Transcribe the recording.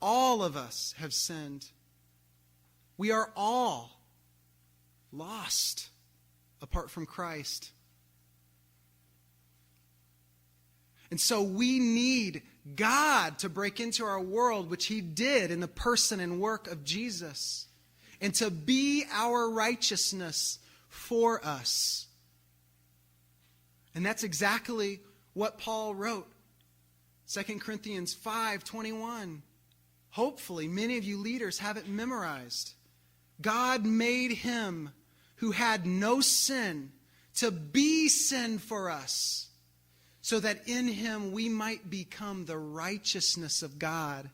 All of us have sinned. We are all lost apart from Christ. And so we need God to break into our world, which he did in the person and work of Jesus, and to be our righteousness for us. And that's exactly what Paul wrote. 2 Corinthians 5:21. Hopefully, many of you leaders have it memorized. God made him who had no sin to be sin for us, so that in him we might become the righteousness of God.